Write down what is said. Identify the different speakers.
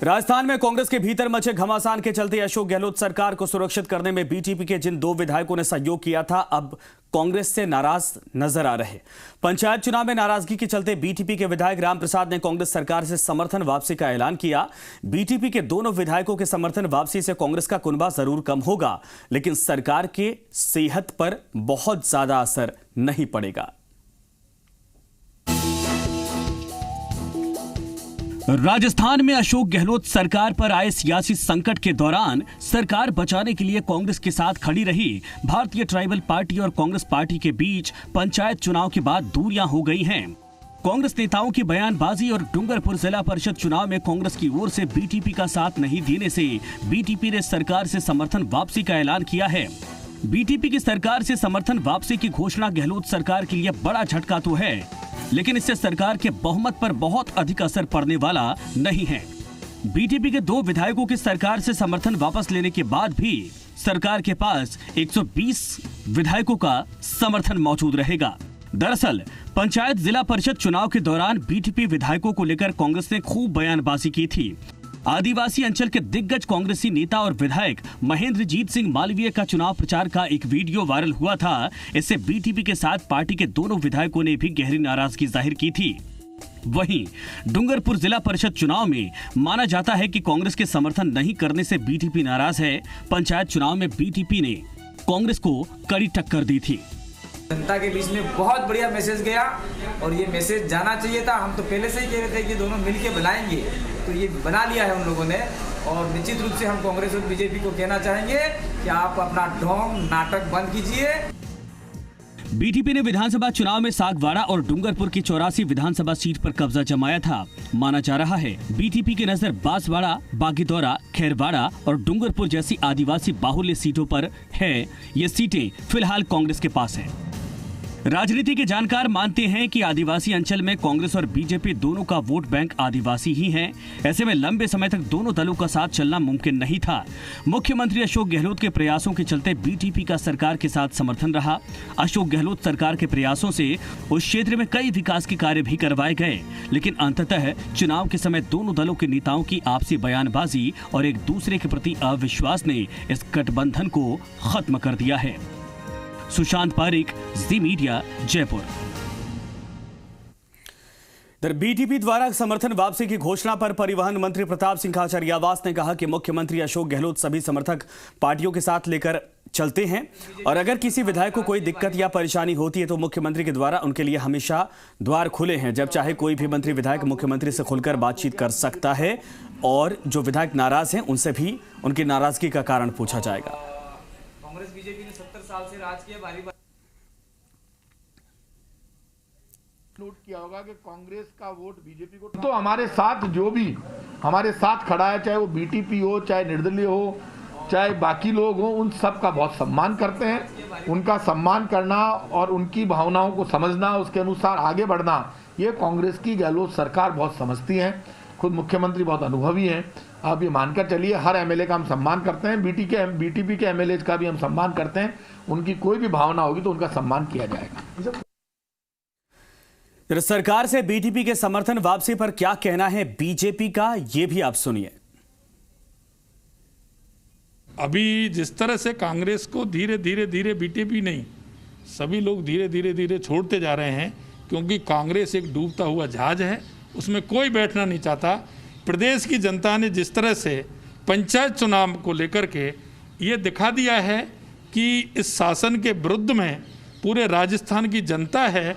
Speaker 1: राजस्थान में कांग्रेस के भीतर मचे घमासान के चलते अशोक गहलोत सरकार को सुरक्षित करने में बीटीपी के जिन दो विधायकों ने सहयोग किया था, अब कांग्रेस से नाराज नजर आ रहे। पंचायत चुनाव में नाराजगी के चलते बीटीपी के विधायक रामप्रसाद ने कांग्रेस सरकार से समर्थन वापसी का ऐलान किया। बीटीपी के दोनों विधायकों के समर्थन वापसी से कांग्रेस का कुनबा जरूर कम होगा, लेकिन सरकार के सेहत पर बहुत ज्यादा असर नहीं पड़ेगा। राजस्थान में अशोक गहलोत सरकार पर आए सियासी संकट के दौरान सरकार बचाने के लिए कांग्रेस के साथ खड़ी रही भारतीय ट्राइबल पार्टी और कांग्रेस पार्टी के बीच पंचायत चुनाव के बाद दूरियां हो गई हैं। कांग्रेस नेताओं की बयानबाजी और डूंगरपुर जिला परिषद चुनाव में कांग्रेस की ओर से बीटीपी का साथ नहीं देने से बीटीपी ने सरकार से समर्थन वापसी का ऐलान किया है। बीटीपी की सरकार से समर्थन वापसी की घोषणा गहलोत सरकार के लिए बड़ा झटका तो है, लेकिन इससे सरकार के बहुमत पर बहुत अधिक असर पड़ने वाला नहीं है। बीटीपी के दो विधायकों की सरकार से समर्थन वापस लेने के बाद भी सरकार के पास 120 विधायकों का समर्थन मौजूद रहेगा। दरअसल पंचायत जिला परिषद चुनाव के दौरान बीटीपी विधायकों को लेकर कांग्रेस ने खूब बयानबाजी की थी। आदिवासी अंचल के दिग्गज कांग्रेसी नेता और विधायक महेंद्रजीत सिंह मालवीय का चुनाव प्रचार का एक वीडियो वायरल हुआ था। इससे बीटीपी के साथ पार्टी के दोनों विधायकों ने भी गहरी नाराजगी जाहिर की थी। वहीं डूंगरपुर जिला परिषद चुनाव में माना जाता है कि कांग्रेस के समर्थन नहीं करने से बीटीपी नाराज है। पंचायत चुनाव में बीटीपी ने कांग्रेस को कड़ी टक्कर दी थी।
Speaker 2: जनता के बीच में बहुत बढ़िया मैसेज गया और ये मैसेज जाना चाहिए था। हम तो पहले से ही कह रहे थे कि दोनों मिलके बनाएंगे, तो ये बना लिया है उन लोगों ने। और निश्चित रूप से हम कांग्रेस और बीजेपी को कहना चाहेंगे कि आप अपना ढोंग नाटक बंद कीजिए।
Speaker 1: बीटीपी ने विधानसभा चुनाव में सागवाड़ा और डूंगरपुर की 84 विधानसभा सीट पर कब्जा जमाया था। माना जा रहा है बीटीपी की नजर बांसवाड़ा, बागीदौरा, खैरवाड़ा और डूंगरपुर जैसी आदिवासी बाहुल्य सीटों पर है। ये सीटें फिलहाल कांग्रेस के पास है। राजनीति के जानकार मानते हैं कि आदिवासी अंचल में कांग्रेस और बीजेपी दोनों का वोट बैंक आदिवासी ही है। ऐसे में लंबे समय तक दोनों दलों का साथ चलना मुमकिन नहीं था। मुख्यमंत्री अशोक गहलोत के प्रयासों के चलते बीटीपी का सरकार के साथ समर्थन रहा। अशोक गहलोत सरकार के प्रयासों से उस क्षेत्र में कई विकास के कार्य भी करवाए गए, लेकिन अंततः चुनाव के समय दोनों दलों के नेताओं की आपसी बयानबाजी और एक दूसरे के प्रति अविश्वास ने इस गठबंधन को खत्म कर दिया है। सुशांत पारिक, जी मीडिया, जयपुर। बीटीपी द्वारा समर्थन वापसी की घोषणा पर परिवहन मंत्री प्रताप सिंह खाचरियावास ने कहा कि मुख्यमंत्री अशोक गहलोत सभी समर्थक पार्टियों के साथ लेकर चलते हैं और अगर किसी विधायक को कोई दिक्कत या परेशानी होती है तो मुख्यमंत्री के द्वारा उनके लिए हमेशा द्वार खुले हैं। जब चाहे कोई भी मंत्री विधायक मुख्यमंत्री से खुलकर बातचीत कर सकता है और जो विधायक नाराज हैं उनसे भी उनकी नाराजगी का कारण पूछा जाएगा।
Speaker 2: कांग्रेस बीजेपी ने 70 साल से राज किया, बारी बारी
Speaker 3: नोट किया होगा कि कांग्रेस का वोट बीजेपी को, तो हमारे साथ जो भी हमारे साथ खड़ा है, चाहे वो बीटीपी हो, चाहे निर्दलीय हो, चाहे बाकी लोग हो, उन सब का बहुत सम्मान करते हैं। उनका सम्मान करना और उनकी भावनाओं को समझना, उसके अनुसार आगे बढ़ना, ये कांग्रेस की गहलोत सरकार बहुत समझती है। खुद मुख्यमंत्री बहुत अनुभवी हैं। आप ये मानकर चलिए, हर एमएलए का हम सम्मान करते हैं, बीटीपी के एमएलए का भी हम सम्मान करते हैं। उनकी कोई भी भावना होगी तो उनका सम्मान किया जाएगा।
Speaker 1: सरकार से बीटीपी के समर्थन वापसी पर क्या कहना है बीजेपी का, ये भी आप सुनिए।
Speaker 4: अभी जिस तरह से कांग्रेस को धीरे धीरे बीटीपी नहीं, सभी लोग धीरे धीरे छोड़ते जा रहे हैं, क्योंकि कांग्रेस एक डूबता हुआ जहाज है, उसमें कोई बैठना नहीं चाहता। प्रदेश की जनता ने जिस तरह से पंचायत चुनाव को लेकर के ये दिखा दिया है कि इस शासन के विरुद्ध में पूरे राजस्थान की जनता है